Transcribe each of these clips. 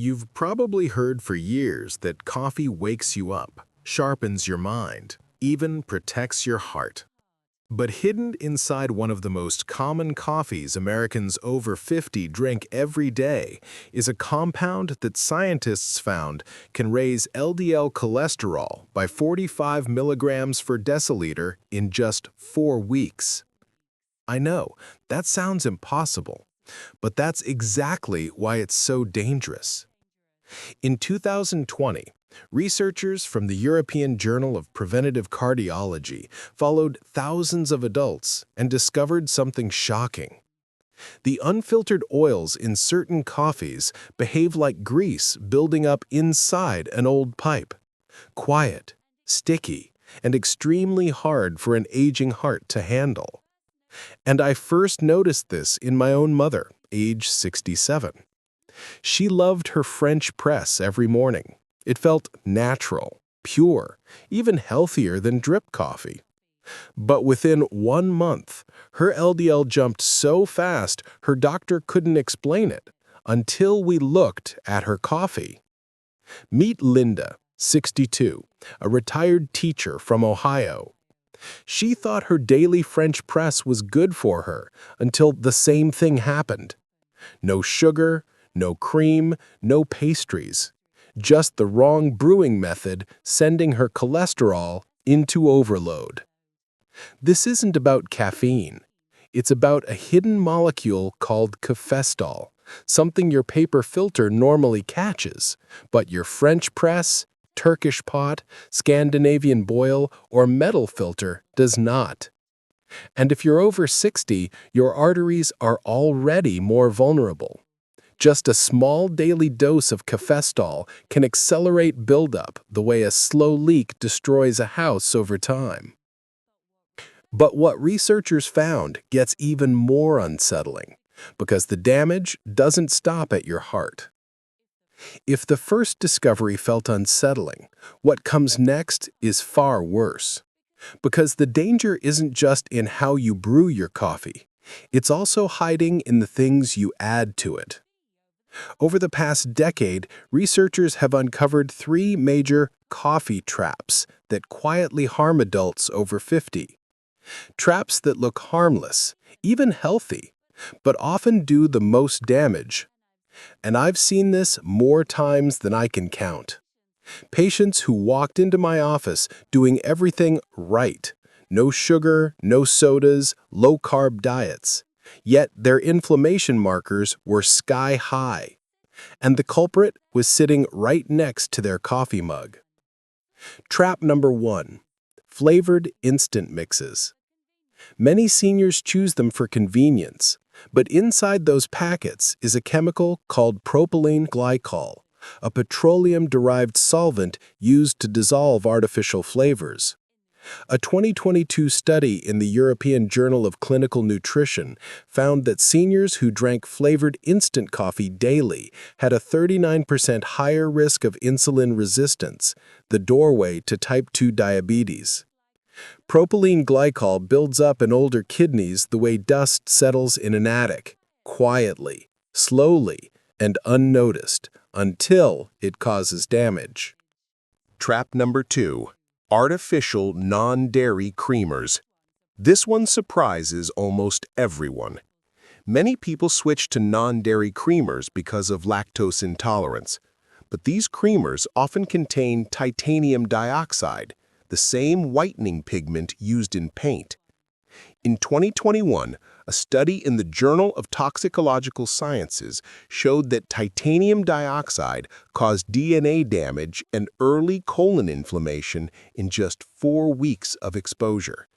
You've probably heard for years that coffee wakes you up, sharpens your mind, even protects your heart. But hidden inside one of the most common coffees Americans over 50 drink every day is a compound that scientists found can raise LDL cholesterol by 45 milligrams per deciliter in just 4 weeks. I know, that sounds impossible, but that's exactly why it's so dangerous. In 2020, researchers from the European Journal of Preventive Cardiology followed thousands of adults and discovered something shocking. The unfiltered oils in certain coffees behave like grease building up inside an old pipe. Quiet, sticky, and extremely hard for an aging heart to handle. And I first noticed this in my own mother, age 67. She loved her French press every morning. It felt natural, pure, even healthier than drip coffee. But within 1 month, her LDL jumped so fast her doctor couldn't explain it until we looked at her coffee. Meet Linda, 62, a retired teacher from Ohio. She thought her daily French press was good for her until the same thing happened. No sugar, no cream, no pastries. Just the wrong brewing method sending her cholesterol into overload. This isn't about caffeine. It's about a hidden molecule called cafestol, something your paper filter normally catches, but your French press, Turkish pot, Scandinavian boil, or metal filter does not. And if you're over 60, your arteries are already more vulnerable. Just a small daily dose of cafestol can accelerate buildup the way a slow leak destroys a house over time. But what researchers found gets even more unsettling, because the damage doesn't stop at your heart. If the first discovery felt unsettling, what comes next is far worse. Because the danger isn't just in how you brew your coffee, it's also hiding in the things you add to it. Over the past decade, researchers have uncovered 3 major coffee traps that quietly harm adults over 50. Traps that look harmless, even healthy, but often do the most damage. And I've seen this more times than I can count. Patients who walked into my office doing everything right. No sugar, no sodas, low-carb diets. Yet their inflammation markers were sky high. And the culprit was sitting right next to their coffee mug. Trap number 1. Flavored instant mixes. Many seniors choose them for convenience, but inside those packets is a chemical called propylene glycol, a petroleum-derived solvent used to dissolve artificial flavors. A 2022 study in the European Journal of Clinical Nutrition found that seniors who drank flavored instant coffee daily had a 39% higher risk of insulin resistance, the doorway to type 2 diabetes. Propylene glycol builds up in older kidneys the way dust settles in an attic, quietly, slowly, and unnoticed, until it causes damage. Trap number 2. Artificial non-dairy creamers. This one surprises almost everyone. Many people switch to non-dairy creamers because of lactose intolerance, but these creamers often contain titanium dioxide, the same whitening pigment used in paint. In 2021, a study in the Journal of Toxicological Sciences showed that titanium dioxide caused DNA damage and early colon inflammation in just 4 weeks of exposure.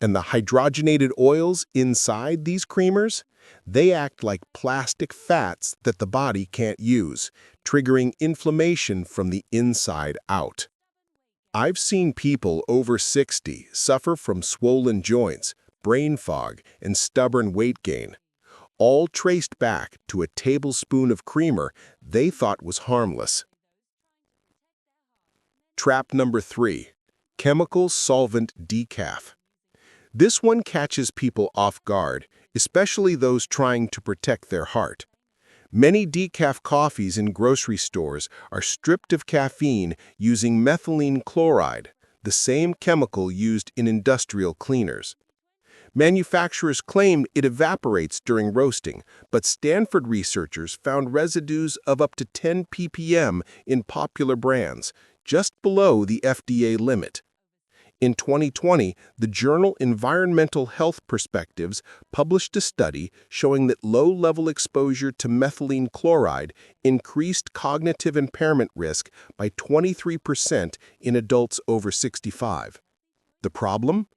And the hydrogenated oils inside these creamers, they act like plastic fats that the body can't use, triggering inflammation from the inside out. I've seen people over 60 suffer from swollen joints, brain fog, and stubborn weight gain, all traced back to a tablespoon of creamer they thought was harmless. Trap number 3. Chemical-solvent decaf. This one catches people off guard, especially those trying to protect their heart. Many decaf coffees in grocery stores are stripped of caffeine using methylene chloride, the same chemical used in industrial cleaners. Manufacturers claim it evaporates during roasting, but Stanford researchers found residues of up to 10 ppm in popular brands, just below the FDA limit. In 2020, the journal Environmental Health Perspectives published a study showing that low-level exposure to methylene chloride increased cognitive impairment risk by 23% in adults over 65. The problem?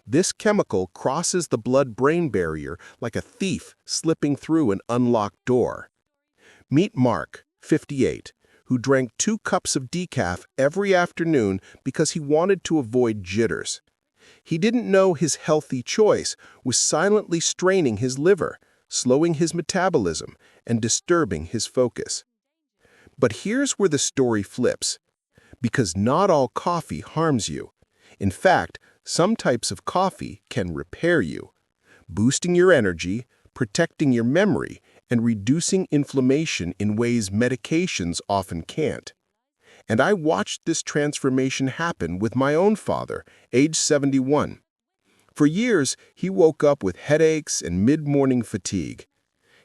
This chemical crosses the blood-brain barrier like a thief slipping through an unlocked door. Meet Mark, 58, who drank 2 cups of decaf every afternoon because he wanted to avoid jitters. He didn't know his healthy choice was silently straining his liver, slowing his metabolism, and disturbing his focus. But here's where the story flips. Because not all coffee harms you. In fact, some types of coffee can repair you, boosting your energy, protecting your memory, and reducing inflammation in ways medications often can't. And I watched this transformation happen with my own father, age 71. For years, he woke up with headaches and mid-morning fatigue.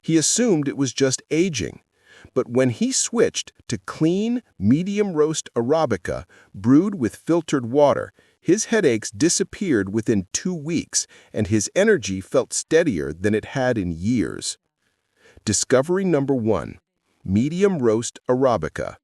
He assumed it was just aging. But when he switched to clean, medium-roast Arabica brewed with filtered water, his headaches disappeared within 2 weeks, and his energy felt steadier than it had in years. Discovery number 1. Medium roast Arabica.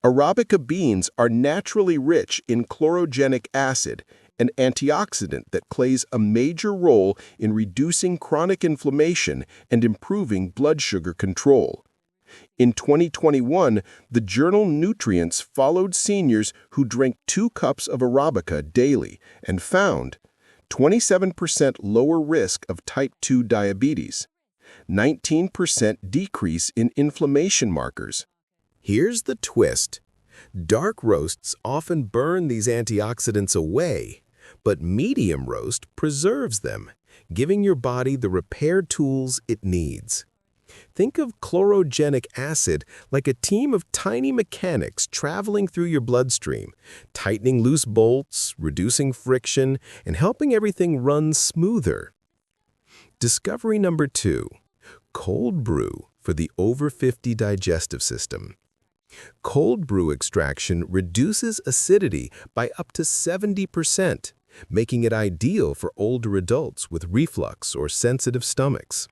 Arabica beans are naturally rich in chlorogenic acid, an antioxidant that plays a major role in reducing chronic inflammation and improving blood sugar control. In 2021, the journal Nutrients followed seniors who drank 2 cups of Arabica daily and found 27% lower risk of type 2 diabetes, 19% decrease in inflammation markers. Here's the twist. Dark roasts often burn these antioxidants away, but medium roast preserves them, giving your body the repair tools it needs. Think of chlorogenic acid like a team of tiny mechanics traveling through your bloodstream, tightening loose bolts, reducing friction, and helping everything run smoother. Discovery number 2. Cold brew for the over 50 digestive system. Cold brew extraction reduces acidity by up to 70%, making it ideal for older adults with reflux or sensitive stomachs.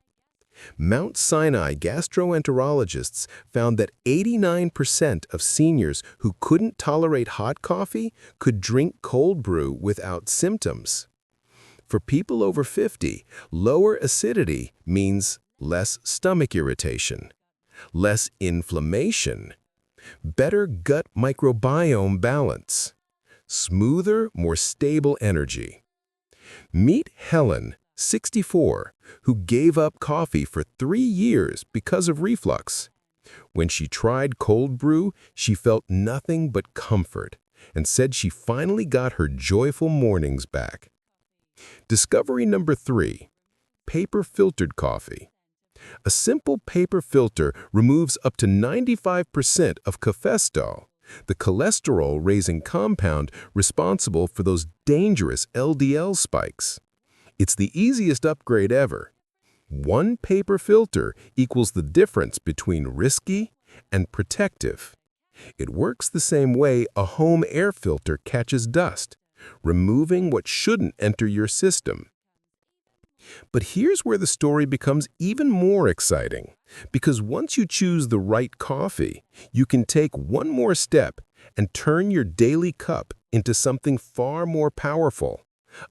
Mount Sinai gastroenterologists found that 89% of seniors who couldn't tolerate hot coffee could drink cold brew without symptoms. For people over 50, lower acidity means less stomach irritation, less inflammation, better gut microbiome balance, smoother, more stable energy. Meet Helen, 64, who gave up coffee for 3 years because of reflux. When she tried cold brew, she felt nothing but comfort and said she finally got her joyful mornings back. Discovery number 3. Paper-filtered coffee. A simple paper filter removes up to 95% of cafestol, the cholesterol-raising compound responsible for those dangerous LDL spikes. It's the easiest upgrade ever. 1 paper filter equals the difference between risky and protective. It works the same way a home air filter catches dust, removing what shouldn't enter your system. But here's where the story becomes even more exciting, because once you choose the right coffee, you can take one more step and turn your daily cup into something far more powerful,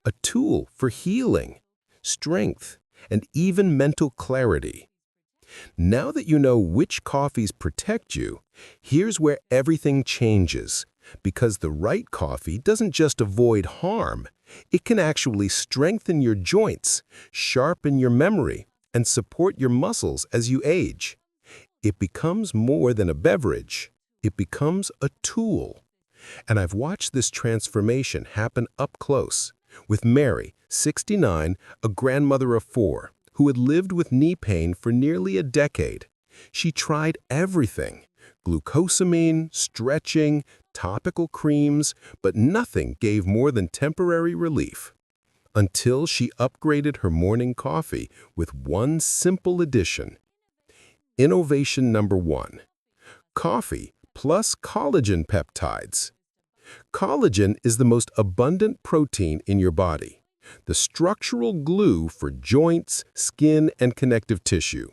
a tool for healing, strength, and even mental clarity. Now that you know which coffees protect you, here's where everything changes, because the right coffee doesn't just avoid harm, it can actually strengthen your joints, sharpen your memory, and support your muscles as you age. It becomes more than a beverage. It becomes a tool. And I've watched this transformation happen up close with Mary, 69, a grandmother of 4, who had lived with knee pain for nearly a decade. She tried everything: glucosamine, stretching, topical creams, but nothing gave more than temporary relief. Until she upgraded her morning coffee with one simple addition. Innovation number 1. Coffee plus collagen peptides. Collagen is the most abundant protein in your body, the structural glue for joints, skin, and connective tissue.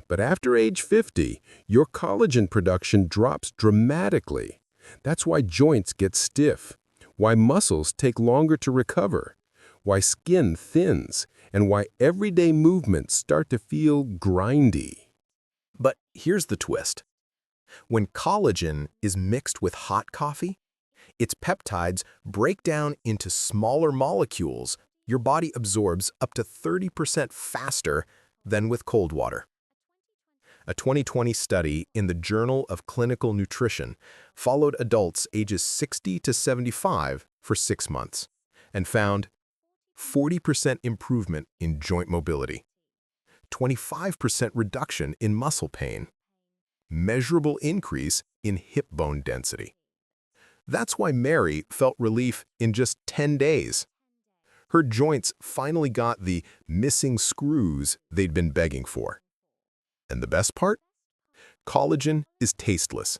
But after age 50, your collagen production drops dramatically. That's why joints get stiff, why muscles take longer to recover, why skin thins, and why everyday movements start to feel grindy. But here's the twist. When collagen is mixed with hot coffee, its peptides break down into smaller molecules your body absorbs up to 30% faster than with cold water. A 2020 study in the Journal of Clinical Nutrition followed adults ages 60 to 75 for 6 months and found 40% improvement in joint mobility, 25% reduction in muscle pain, measurable increase in hip bone density. That's why Mary felt relief in just 10 days. Her joints finally got the missing screws they'd been begging for. And the best part? Collagen is tasteless,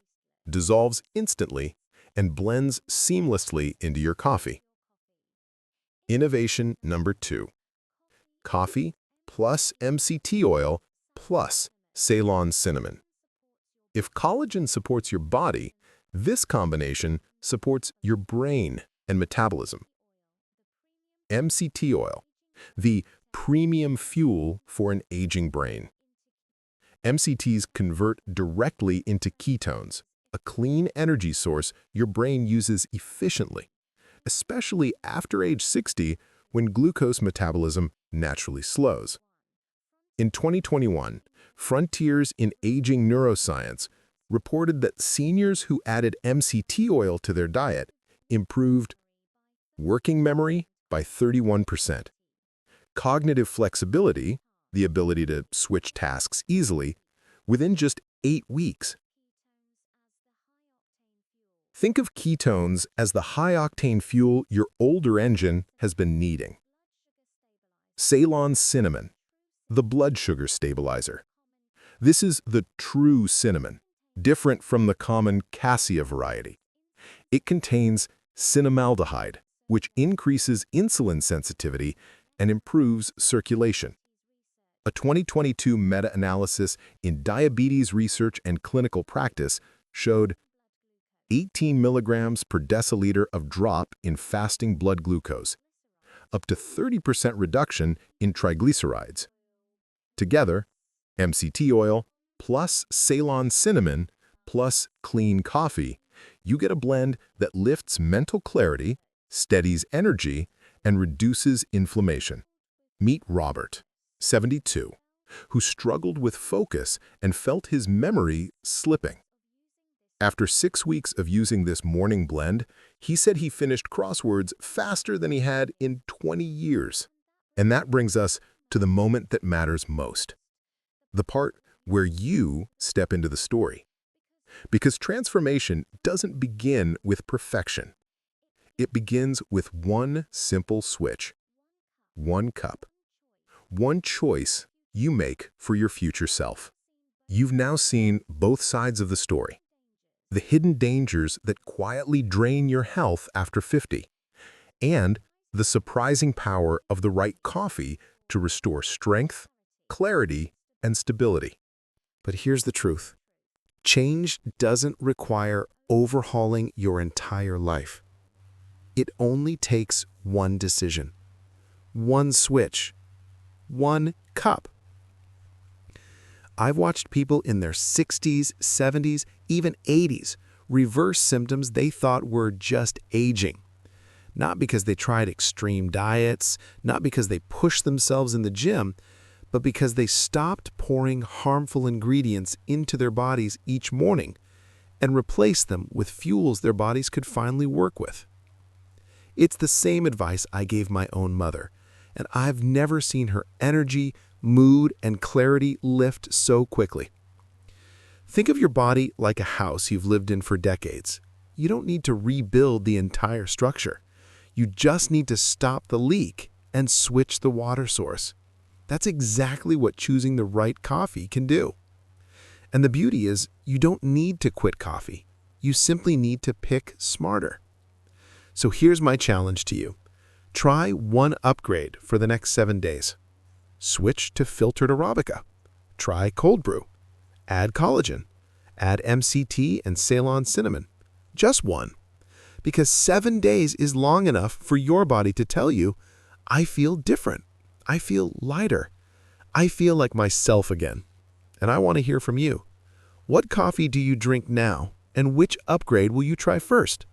dissolves instantly, and blends seamlessly into your coffee. Innovation number 2. Coffee plus MCT oil plus Ceylon cinnamon. If collagen supports your body, this combination supports your brain and metabolism. MCT oil, the premium fuel for an aging brain. MCTs convert directly into ketones, a clean energy source your brain uses efficiently, especially after age 60 when glucose metabolism naturally slows. In 2021, Frontiers in Aging Neuroscience reported that seniors who added MCT oil to their diet improved working memory by 31%, cognitive flexibility, the ability to switch tasks easily, within just 8 weeks. Think of ketones as the high-octane fuel your older engine has been needing. Ceylon cinnamon, the blood sugar stabilizer. This is the true cinnamon, different from the common cassia variety. It contains cinnamaldehyde, which increases insulin sensitivity and improves circulation. A 2022 meta-analysis in Diabetes Research and Clinical Practice showed 18 milligrams per deciliter of drop in fasting blood glucose, up to 30% reduction in triglycerides. Together, MCT oil plus Ceylon cinnamon plus clean coffee, you get a blend that lifts mental clarity, steadies energy, and reduces inflammation. Meet Robert, 72, who struggled with focus and felt his memory slipping. After 6 weeks of using this morning blend, he said he finished crosswords faster than he had in 20 years. And that brings us to the moment that matters most, the part where you step into the story. Because transformation doesn't begin with perfection. It begins with one simple switch, one cup, one choice you make for your future self. You've now seen both sides of the story. The hidden dangers that quietly drain your health after 50, and the surprising power of the right coffee to restore strength, clarity, and stability. But here's the truth. Change doesn't require overhauling your entire life. It only takes one decision, one switch, one cup. I've watched people in their 60s, 70s, even 80s reverse symptoms they thought were just aging. Not because they tried extreme diets, not because they pushed themselves in the gym, but because they stopped pouring harmful ingredients into their bodies each morning and replaced them with fuels their bodies could finally work with. It's the same advice I gave my own mother, and I've never seen her energy, mood, and clarity lift so quickly. Think of your body like a house you've lived in for decades. You don't need to rebuild the entire structure. You just need to stop the leak and switch the water source. That's exactly what choosing the right coffee can do. And the beauty is, you don't need to quit coffee. You simply need to pick smarter. So here's my challenge to you. Try one upgrade for the next 7 days. Switch to filtered Arabica. Try cold brew. Add collagen. Add MCT and Ceylon cinnamon. Just one. Because 7 days is long enough for your body to tell you, I feel different. I feel lighter. I feel like myself again. And I want to hear from you. What coffee do you drink now, and which upgrade will you try first?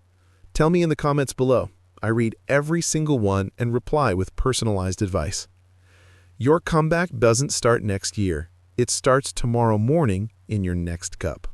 Tell me in the comments below. I read every single one and reply with personalized advice. Your comeback doesn't start next year. It starts tomorrow morning in your next cup.